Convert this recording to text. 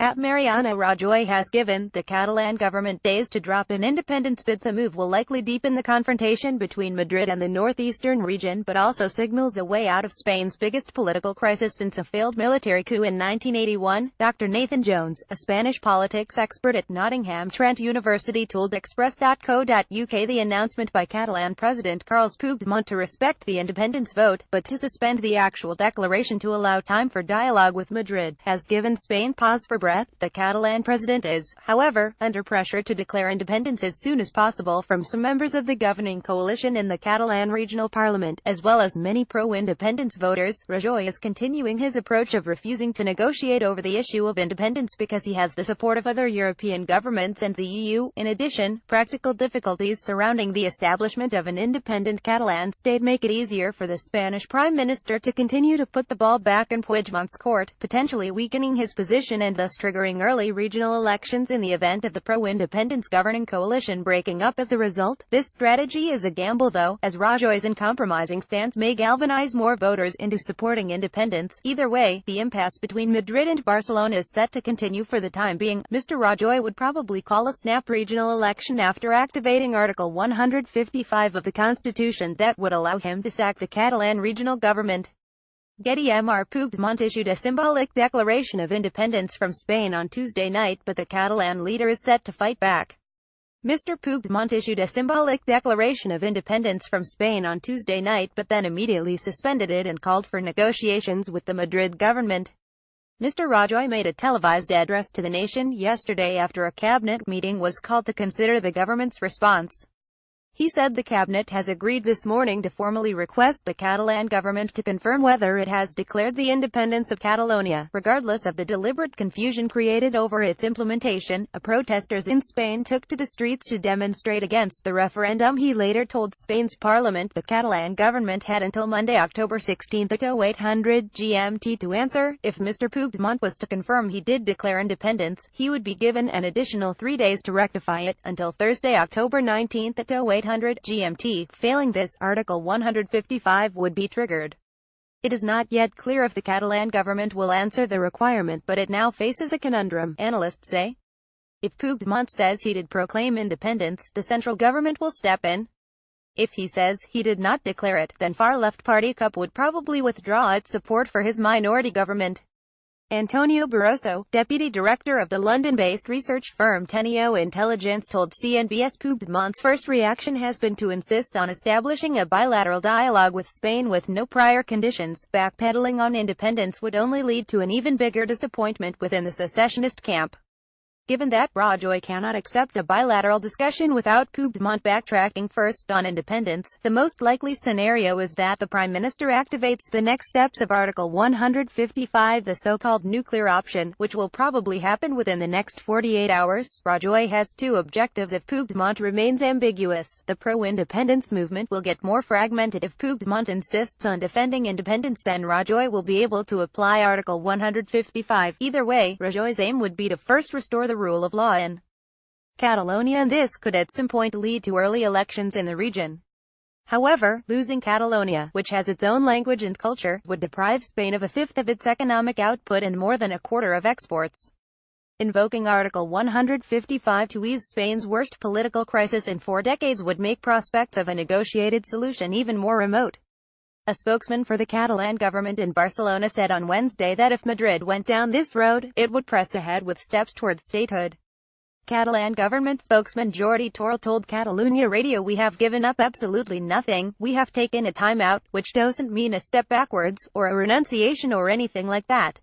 At Mariano Rajoy has given the Catalan government days to drop an independence bid. The move will likely deepen the confrontation between Madrid and the northeastern region, but also signals a way out of Spain's biggest political crisis since a failed military coup in 1981. Dr. Nathan Jones, a Spanish politics expert at Nottingham Trent University, told Express.co.uk the announcement by Catalan President Carles Puigdemont to respect the independence vote, but to suspend the actual declaration to allow time for dialogue with Madrid, has given Spain pause for breath. The Catalan president is, however, under pressure to declare independence as soon as possible from some members of the governing coalition in the Catalan regional parliament, as well as many pro-independence voters. Rajoy is continuing his approach of refusing to negotiate over the issue of independence because he has the support of other European governments and the EU. In addition, practical difficulties surrounding the establishment of an independent Catalan state make it easier for the Spanish Prime Minister to continue to put the ball back in Puigdemont's court, potentially weakening his position and thus triggering early regional elections in the event of the pro-independence governing coalition breaking up as a result. This strategy is a gamble though, as Rajoy's uncompromising stance may galvanize more voters into supporting independence. Either way, the impasse between Madrid and Barcelona is set to continue for the time being. Mr. Rajoy would probably call a snap regional election after activating Article 155 of the Constitution that would allow him to sack the Catalan regional government. Getty. Mr. Puigdemont issued a symbolic declaration of independence from Spain on Tuesday night, but the Catalan leader is set to fight back. Mr. Puigdemont issued a symbolic declaration of independence from Spain on Tuesday night, but then immediately suspended it and called for negotiations with the Madrid government. Mr. Rajoy made a televised address to the nation yesterday after a cabinet meeting was called to consider the government's response. He said the cabinet has agreed this morning to formally request the Catalan government to confirm whether it has declared the independence of Catalonia, regardless of the deliberate confusion created over its implementation. Protesters in Spain took to the streets to demonstrate against the referendum. He later told Spain's parliament the Catalan government had until Monday, October 16 at 0800 GMT to answer. If Mr. Puigdemont was to confirm he did declare independence, he would be given an additional 3 days to rectify it, until Thursday, October 19 at 0800 GMT. Failing this, Article 155 would be triggered. It is not yet clear if the Catalan government will answer the requirement, but it now faces a conundrum, analysts say. If Puigdemont says he did proclaim independence, the central government will step in. If he says he did not declare it, then far-left party CUP would probably withdraw its support for his minority government. Antonio Barroso, deputy director of the London-based research firm Teneo Intelligence, told CNBC Puigdemont's first reaction has been to insist on establishing a bilateral dialogue with Spain with no prior conditions. Backpedaling on independence would only lead to an even bigger disappointment within the secessionist camp. Given that Rajoy cannot accept a bilateral discussion without Puigdemont backtracking first on independence, the most likely scenario is that the Prime Minister activates the next steps of Article 155, the so-called nuclear option, which will probably happen within the next 48 hours. Rajoy has two objectives if Puigdemont remains ambiguous. The pro-independence movement will get more fragmented. If Puigdemont insists on defending independence, then Rajoy will be able to apply Article 155. Either way, Rajoy's aim would be to first restore the rule of law in Catalonia, and this could at some point lead to early elections in the region. However, losing Catalonia, which has its own language and culture, would deprive Spain of a fifth of its economic output and more than a quarter of exports. Invoking Article 155 to ease Spain's worst political crisis in 4 decades would make prospects of a negotiated solution even more remote. A spokesman for the Catalan government in Barcelona said on Wednesday that if Madrid went down this road, it would press ahead with steps towards statehood. Catalan government spokesman Jordi Torrell told Catalonia Radio, "We have given up absolutely nothing. We have taken a time out, which doesn't mean a step backwards, or a renunciation or anything like that.